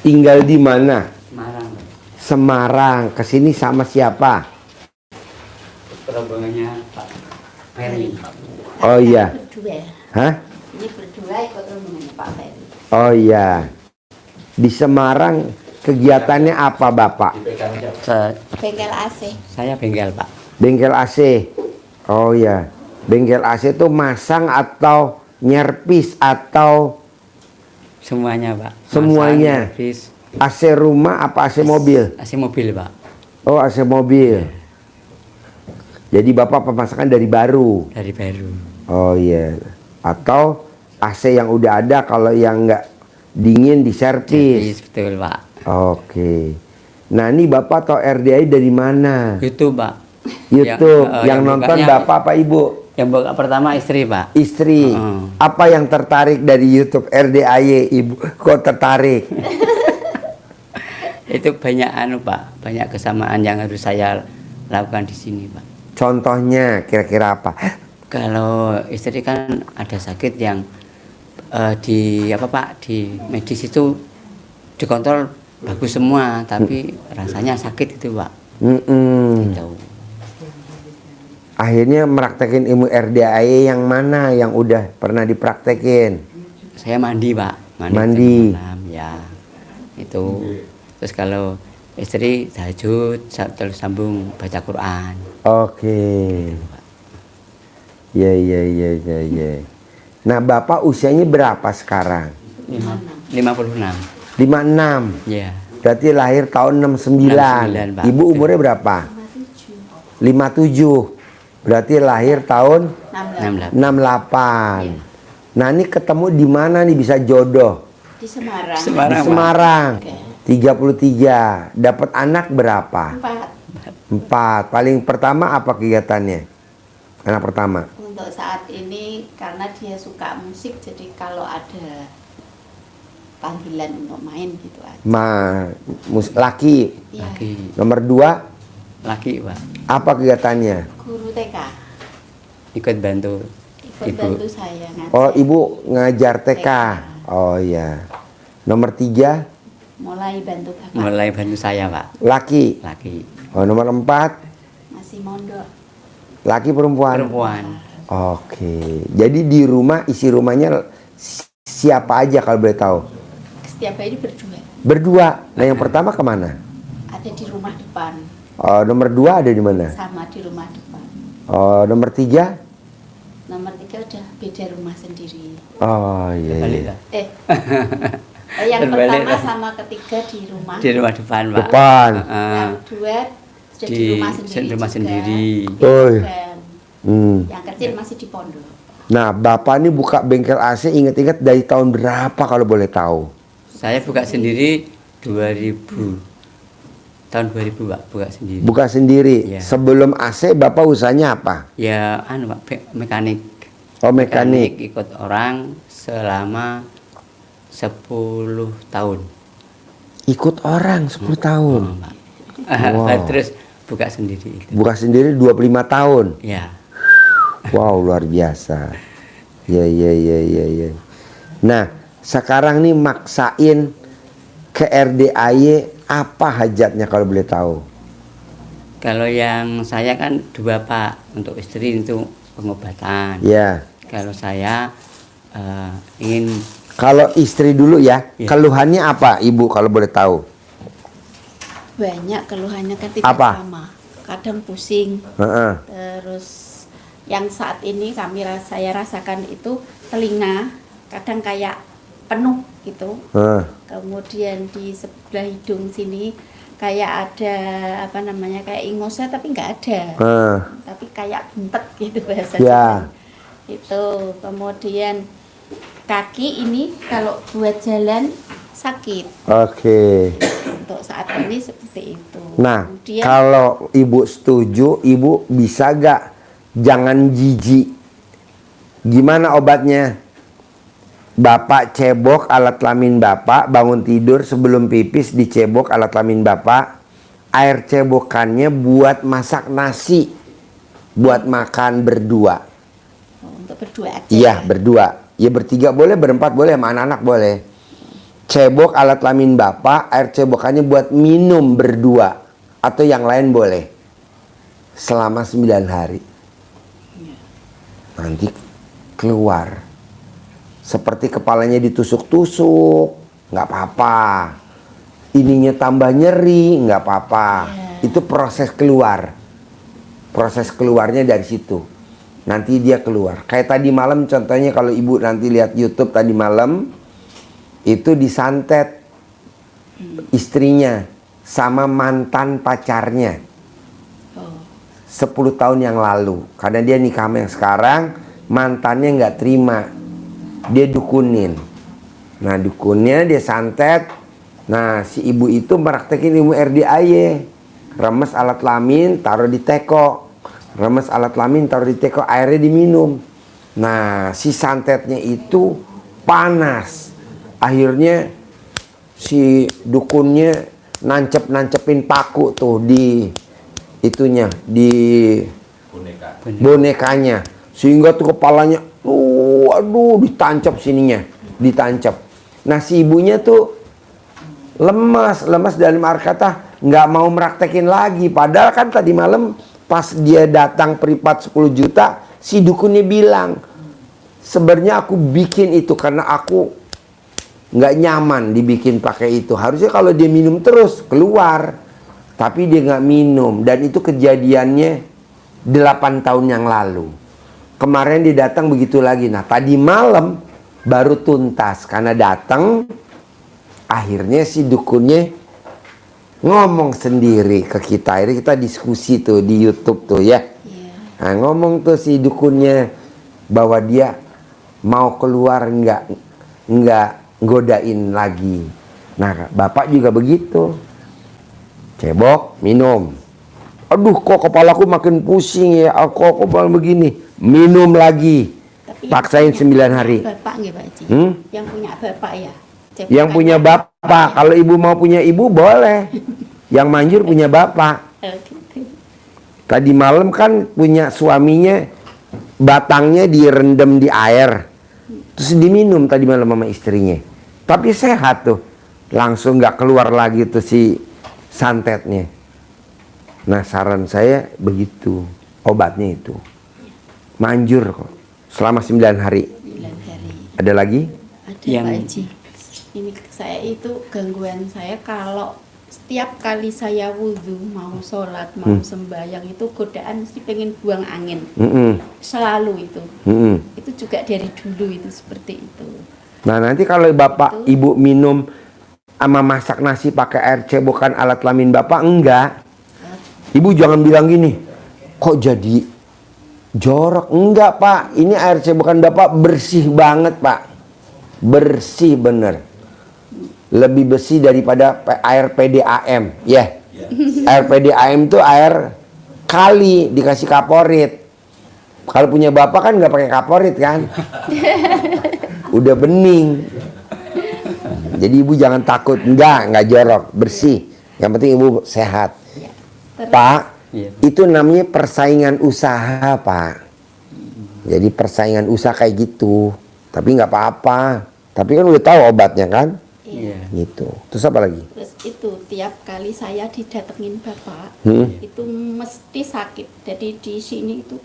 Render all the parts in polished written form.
Tinggal di mana? Semarang. Semarang. Kesini sama siapa? Rombongannya Pak Ferry. Oh iya. Berdua. Hah? Ini berdua ikut rombongannya Pak Ferry. Oh iya. Di Semarang kegiatannya apa Bapak? Bengkel AC. Saya bengkel Pak. Bengkel AC. Oh iya. Bengkel AC itu masang atau nyerpis atau Semuanya Pak. semuanya? Masang, servis, AC rumah apa AC mobil? AC mobil Pak. Oh AC mobil. Jadi Bapak pemasangan dari baru? Dari baru. Oh iya. Atau AC yang udah ada, kalau yang nggak dingin diservis? Servis, betul Pak. Oke. Nah ini Bapak tahu RDI dari mana? YouTube Pak. YouTube. Yang yang nonton bukanya- Bapak apa Ibu? Yang buka pertama istri Pak. Istri. Apa yang tertarik dari YouTube RDI Ibu? Kok tertarik? Itu banyak Pak, banyak kesamaan yang harus saya lakukan di sini Pak. Contohnya kira-kira apa? Kalau istri kan ada sakit yang di apa Pak, di medis itu dikontrol bagus semua, tapi rasanya sakit itu Pak. Gitu. Akhirnya meraktekin ilmu RDI yang mana yang udah pernah dipraktekin? Saya mandi Pak, Mandi. malam, ya itu. Terus kalau istri tahajud, terus sambung baca Quran. Oke. Ya. Nah Bapak usianya berapa sekarang? 56. 56. Ya. Berarti lahir tahun 69. 69, Pak. Ibu umurnya berapa? 57. Berarti lahir tahun 68. Nah ini ketemu di mana nih bisa jodoh? Di Semarang. Di Semarang. 33. Dapat anak berapa? 4. Paling pertama apa kegiatannya? Anak pertama. Untuk saat ini karena dia suka musik, jadi kalau ada panggilan untuk main gitu aja. Laki. Iya. Laki. Nomor 2 Laki Pak. apa kegiatannya? Guru TK. Ikut bantu Ikut Ibu. bantu saya ngajar. Oh Ibu ngajar TK. Oh iya. Nomor 3 Mulai bantu bapak. Mulai bantu saya Pak. laki. Laki. Oh nomor 4 Masih mondok. laki perempuan. Perempuan. Oke. Jadi di rumah isi rumahnya siapa aja kalau boleh tahu? Setiap hari berdua. Berdua. Nah yang pertama kemana? Ada di rumah depan. Oh, nomor 2 ada di mana? Sama di rumah depan. Oh nomor 3? Nomor 3 udah beda rumah sendiri. Oh iya. Balik iya. Pak. Yang Terbalik pertama lah. sama ketiga di rumah. Di rumah depan Pak. Depan. Yang kedua sudah di rumah sendiri. rumah juga. sendiri. Oh iya. Dan yang kecil masih di pondok. Nah Bapak ini buka bengkel AC inget-inget dari tahun berapa kalau boleh tahu? Saya buka sendiri 2000. Tahun 2000 Pak, buka sendiri. Buka sendiri. Iya. Sebelum AC Bapak usahanya apa? Ya Pak, mekanik. Oh mekanik. Ikut orang selama 10 tahun. Ikut orang 10 tahun. Pak. Wow. Terus buka sendiri itu. Buka sendiri 25 tahun. Ya. Wow luar biasa. Ya. Nah sekarang nih maksain ke RDAY apa hajatnya kalau boleh tahu? Kalau yang saya kan 2 Pak, untuk istri itu pengobatan. Ya. Kalau saya ingin Kalau istri dulu ya, Ya. keluhannya apa Ibu kalau boleh tahu? Banyak keluhannya kan tidak Apa? sama. Kadang pusing. Heeh. Terus yang saat ini saya rasakan itu telinga kadang kayak penuh gitu. Kemudian di sebelah hidung sini kayak ada apa namanya kayak ingosnya tapi nggak ada. Tapi kayak bentet gitu bahasa Ya. Jepang. Itu kemudian kaki ini kalau buat jalan sakit. Oke. Untuk saat ini seperti itu. Nah, Kemudian kalau Ibu setuju, Ibu bisa gak jangan jijik? Gimana obatnya? Bapak cebok alat kelamin Bapak, bangun tidur sebelum pipis dicebok alat kelamin Bapak. Air cebokannya buat masak nasi, buat makan berdua. untuk berdua aja. Iya, berdua. Ya bertiga boleh, berempat boleh, sama anak-anak boleh. cebok alat kelamin bapak, air cebokannya buat minum berdua atau yang lain boleh selama 9 hari. Nanti keluar seperti kepalanya ditusuk-tusuk, nggak apa-apa. Ininya tambah nyeri, nggak apa-apa. Itu proses keluar. Proses keluarnya dari situ. Nanti dia keluar. Kayak tadi malam contohnya, kalau ibu nanti lihat YouTube tadi malam, itu disantet istrinya sama mantan pacarnya 10 tahun yang lalu. Karena dia nikah sama yang sekarang, mantannya nggak terima, dia dukunin. Nah dukunnya dia santet. Nah si ibu itu meraktekin ilmu RDAY, remes alat kelamin taruh di teko, remes alat kelamin taruh di teko, airnya diminum. Nah si santetnya itu panas. Akhirnya si dukunnya nancepin paku tuh di itunya, di bonekanya, sehingga tuh kepalanya aduh ditancap sininya, ditancap. Nah si ibunya tuh lemas dalam arti kata nggak mau meraktekin lagi. Padahal kan tadi malam pas dia datang privat 10 juta, si dukunnya bilang, sebenarnya aku bikin itu karena aku nggak nyaman dibikin pakai itu. Harusnya kalau dia minum terus keluar, tapi dia nggak minum. Dan itu kejadiannya 8 tahun yang lalu. Kemarin dia datang begitu lagi. Nah tadi malam baru tuntas karena datang. Akhirnya si dukunnya ngomong sendiri ke kita. Akhirnya kita diskusi tuh di YouTube tuh ya. Nah, ngomong tuh si dukunnya bahwa dia mau keluar nggak godain lagi. Nah bapak juga begitu. Cebok, minum. Aduh kok kepalaku makin pusing ya. Kok malah begini. Minum lagi. Tapi Paksain 9 hari. Bapak nggih Pak Haji. Yang punya bapak ya. Yang punya bapak. Kalau ibu mau punya ibu boleh. Yang manjur punya bapak. Gitu. Tadi malam kan punya suaminya, batangnya direndam di air, terus diminum tadi malam sama istrinya. Tapi sehat tuh, langsung nggak keluar lagi tuh si santetnya. Nah saran saya begitu, obatnya itu manjur kok selama 9 hari. 9 hari. Ada lagi? Ada Yang- Pak Haji. Ini saya itu gangguan saya kalau setiap kali saya wudhu, mau sholat, mau sembahyang itu godaan mesti pengen buang angin. Selalu itu. Itu juga dari dulu itu seperti itu. Nah nanti kalau bapak ibu minum sama masak nasi pakai air cebokan alat kelamin bapak, enggak. Ibu jangan bilang gini, kok jadi jorok. Enggak pak, ini air cebokan bapak bersih banget pak. Bersih bener. Lebih bersih daripada air PDAM ya. Air PDAM itu air kali dikasih kaporit. Kalau punya bapak kan nggak pakai kaporit kan. Udah bening. Jadi ibu jangan takut. Enggak jorok, bersih. Yang penting ibu sehat. Terus, Pak, Iya. itu namanya persaingan usaha pak. Jadi persaingan usaha kayak gitu. Tapi nggak apa-apa. Tapi kan udah tahu obatnya kan. Iya. Gitu. Terus apa lagi? terus itu tiap kali saya didatengin bapak, itu mesti sakit. Jadi di sini itu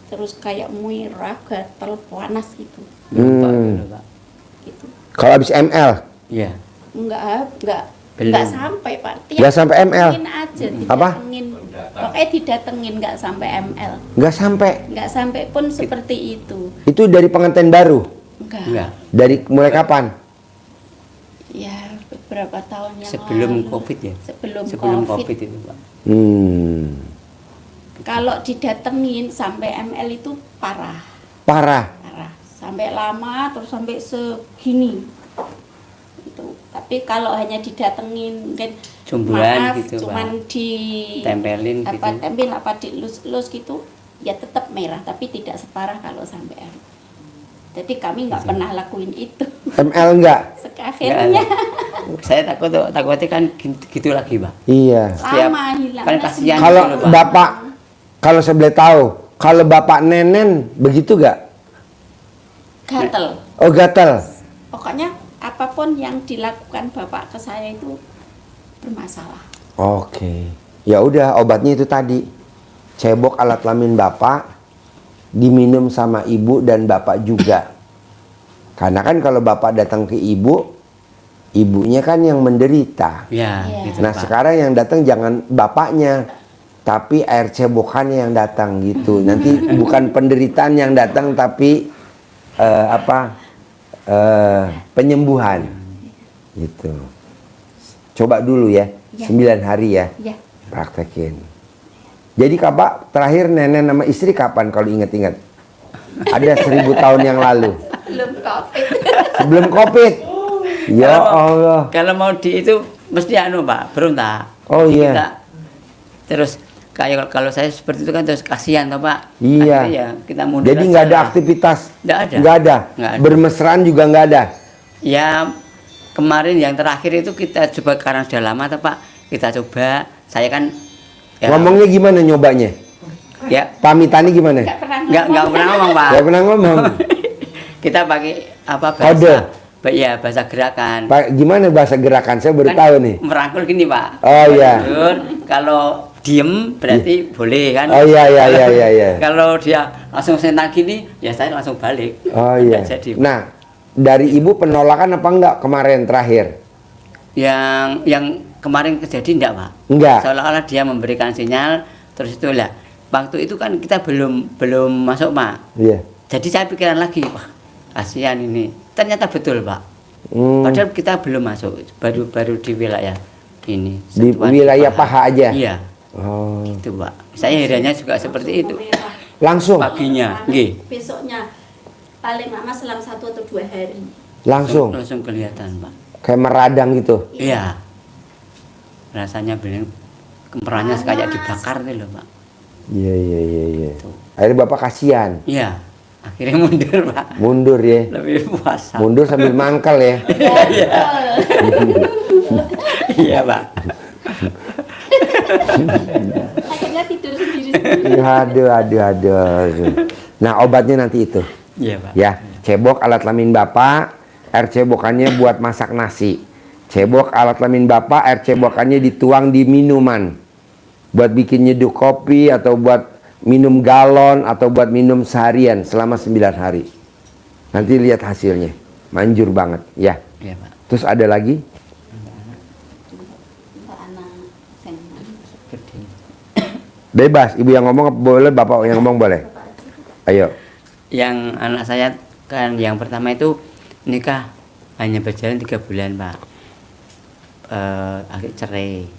terus kayak merah, gatal, panas gitu. Lupa dulu, Pak. Gitu. Kalau habis ML, Enggak, Iya. enggak Belum. sampai Pak. Nggak sampai ML. didatengin aja, Apa? didatengin. Pokoknya didatengin enggak sampai ML. nggak sampai. Enggak sampai pun seperti itu. Itu dari pengantin baru. Enggak. Enggak. Dari mulai kapan? Ya, beberapa tahun yang Sebelum lalu. COVID ya? Sebelum COVID itu, Pak. Kalau didatengin sampai ML itu parah. Parah. Sampai lama terus sampai segini. Itu. Tapi kalau hanya didatengin mungkin Jumburan maaf, gitu, cuman Pak. di Tempelin apa gitu. tempel apa dilus-lus gitu, ya tetap merah tapi tidak separah kalau sampai ML. Jadi kami nggak pernah lakuin itu. ML enggak? Akhirnya Saya takutnya kan gitu lagi, Pak. Iya. lama hilang. kan kasihan. Kalau gitu loh, Pak. bapak, kalau saya boleh tahu, kalau bapak nenen begitu gak? gatel. Oh gatal. Pokoknya apapun yang dilakukan bapak ke saya itu bermasalah. Oke. Ya udah, obatnya itu tadi. Cebok alat kelamin bapak diminum sama ibu dan bapak juga. Karena kan kalau bapak datang ke ibu, ibunya kan yang menderita. Ya, Iya. gitu Nah Pak. sekarang yang datang jangan bapaknya, tapi air cebokannya yang datang gitu. Nanti bukan penderitaan yang datang, tapi penyembuhan gitu. Coba dulu ya, Ya. 9 hari ya, Ya, praktekin. Jadi Kak, terakhir nenek sama istri kapan kalau ingat-ingat? Ada 1000 tahun yang lalu, belum COVID. sebelum COVID. Ya Allah. Kalau mau di itu mesti anu Pak, berontak. Oh, iya. Kita, terus kayak kalau saya seperti itu kan terus kasihan toh Pak. Iya. Akhirnya ya, kita mundur. Jadi nggak ada aja lah. aktivitas? Nggak ada. Nggak ada? Nggak ada. Bermesraan juga nggak ada? Ya kemarin yang terakhir itu kita coba karena sudah lama toh Pak. Kita coba. Saya kan ya, Ngomongnya gimana nyobanya? ya Pamitannya gimana? nggak pernah ngomong Pak. Nggak pernah ngomong. Kita pakai apa Kode. Ya bahasa gerakan. Pak, gimana bahasa gerakan? Saya baru Kan tahu nih. merangkul gini Pak. Oh, iya. Merangkul, kalau diem berarti boleh kan. Oh iya iya iya iya. iya. Kalau dia langsung sentak gini, ya saya langsung balik. Oh iya. Nggak jadi. Nah, dari ibu penolakan apa enggak kemarin terakhir? Yang kemarin kejadian enggak Pak? Enggak. Seolah-olah dia memberikan sinyal, terus itu lah. Waktu itu kan kita belum masuk Pak. Iya. Jadi saya pikiran lagi, wah kasihan ini. Ternyata betul Pak. Hmm, Padahal kita belum masuk, baru di wilayah ini. di Satuan wilayah paha aja. Iya, Oh. itu Pak. Saya herannya juga seperti itu. Langsung. Paginya, nggih. Besoknya paling lama selang 1 atau 2 hari. Langsung. Langsung kelihatan Pak. Kayak meradang gitu. Iya. Rasanya benar kemerahannya kayak dibakar tuh loh Pak. Iya iya iya iya. Akhirnya Bapak kasihan. Iya. Akhirnya mundur Pak. Mundur ya. Lebih puasa. Mundur sambil mangkal ya. Iya Pak. Akhirnya tidur sendiri. Aduh aduh aduh. Nah, obatnya nanti itu. Iya Pak. Ya, cebok alat kelamin Bapak, air cebokannya buat masak nasi. Cebok alat kelamin Bapak, air cebokannya dituang di minuman. Buat bikin nyeduh kopi atau buat minum galon atau buat minum seharian selama 9 hari. Nanti lihat hasilnya. Manjur banget, ya. Iya Pak. Terus ada lagi? Untuk anak senang. Seperti ini. Bebas, ibu yang ngomong boleh, bapak yang ngomong boleh. Ayo. Yang anak saya kan yang pertama itu nikah hanya berjalan 3 bulan Pak. Akhir cerai.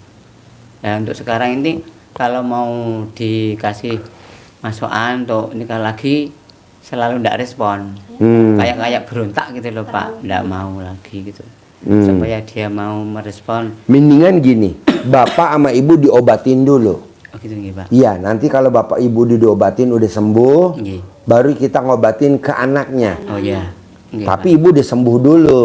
Nah untuk sekarang ini kalau mau dikasih masukan untuk nikah lagi selalu tidak respon. Kayak berontak gitu loh Pak, tidak mau lagi gitu. Supaya dia mau merespon. Mendingan gini, bapak sama ibu diobatin dulu. Oh gitu nggih Pak. Iya, nanti kalau bapak ibu diobatin udah sembuh, Nggih. baru kita ngobatin ke anaknya. Oh iya. Nggih, Tapi ibu udah sembuh dulu,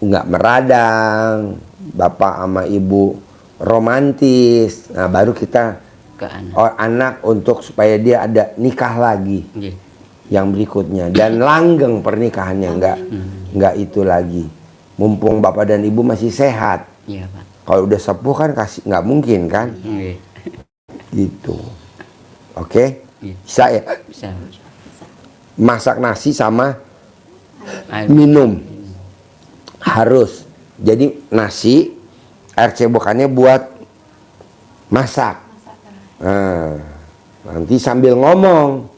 nggak meradang, bapak sama ibu romantis. Nah, baru kita Pak. Ke anak. anak untuk supaya dia ada nikah lagi Nggih. yang berikutnya dan langgeng pernikahannya, nggak itu lagi. Mumpung bapak dan ibu masih sehat. Iya Pak. Kalau udah sepuh kan kasih nggak mungkin kan, Nggih. gitu. Oke, Iya. bisa ya. Bisa. Masak nasi sama Air. minum harus. Jadi nasi air cebokannya buat masak. Nah, nanti sambil ngomong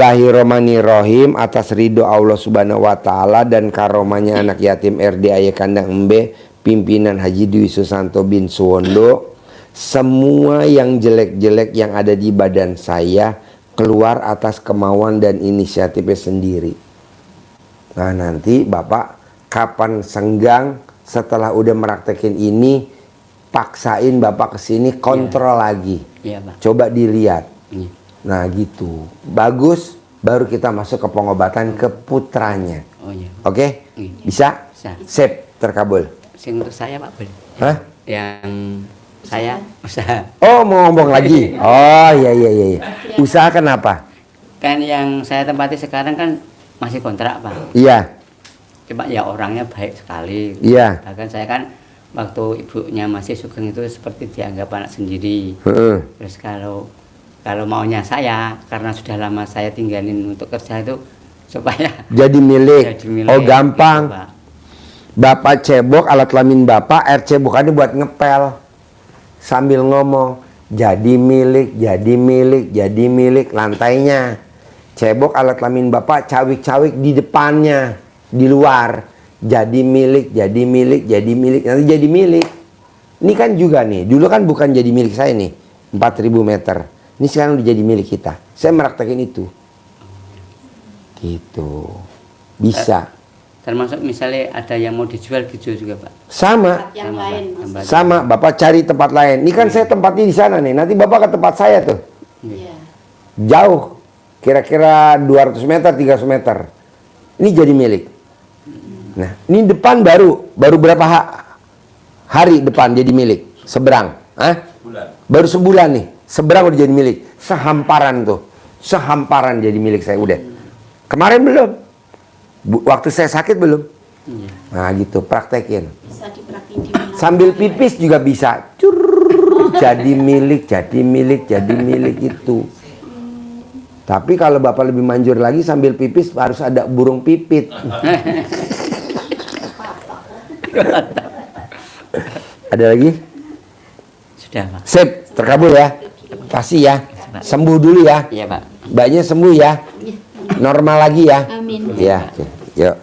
Bismillahirrahmanirrahim atas ridho Allah Subhanahu wa taala dan karomanya anak yatim RD Ayah Kandang Embe pimpinan Haji Dwi Susanto bin Suwondo, semua yang jelek-jelek yang ada di badan saya keluar atas kemauan dan inisiatifnya sendiri. Nah, nanti Bapak kapan senggang setelah udah meraktekin ini, paksain Bapak kesini kontrol lagi. Iya Pak. Coba dilihat. Iya. Nah gitu, bagus. Baru kita masuk ke pengobatan ke putranya. Oh iya. Oke? Iya. Bisa? Bisa. Sip, terkabul. Sing untuk saya Pak boleh. Hah? Yang saya usaha. Oh, mau ngomong lagi? Oh, iya iya iya. iya. Usaha kenapa? Kan yang saya tempati sekarang kan masih kontrak Pak. Iya. cuma ya orangnya baik sekali. Iya. Bahkan saya kan waktu ibunya masih Sugeng itu seperti dianggap anak sendiri. Heeh. Terus kalau maunya saya, karena sudah lama saya tinggalin untuk kerja itu supaya Jadi milik. jadi milik, Oh gampang. gitu, Pak. Bapak cebok alat kelamin bapak, air cebokannya buat ngepel sambil ngomong jadi milik, jadi milik, jadi milik lantainya. Cebok alat kelamin bapak, cawik-cawik di depannya, di luar. Jadi milik, jadi milik, jadi milik, nanti jadi milik. Ini kan juga nih, dulu kan bukan jadi milik saya nih, 4.000 meter. Ini sekarang udah jadi milik kita. Saya meraktekin itu. Gitu. Bisa. Termasuk misalnya ada yang mau dijual juga Pak. Sama. Tempat yang Sama, lain Pak. maksudnya. Sama, Bapak cari tempat lain. Ini kan saya tempatnya di sana nih. Nanti Bapak ke tempat saya tuh. Iya. Jauh. Kira-kira 200 meter, 300 meter. Ini jadi milik. Nah, ini depan baru berapa hari depan jadi milik? Seberang. Hah? Baru sebulan nih. Seberang udah jadi milik. Sehamparan tuh. Sehamparan jadi milik saya udah. Kemarin belum. Waktu saya sakit belum. Iya. Nah gitu, praktekin. Bisa dipraktikin di mana. Sambil pipis juga bisa. Cur, jadi milik, jadi milik, jadi milik itu. Tapi kalau Bapak lebih manjur lagi sambil pipis harus ada burung pipit. Ada lagi? Sudah Pak. Sip, terkabul ya. Kasih ya. Sembuh dulu ya. Iya Pak. Mbaknya sembuh ya. Normal lagi ya. Amin. Ya, oke. Yuk.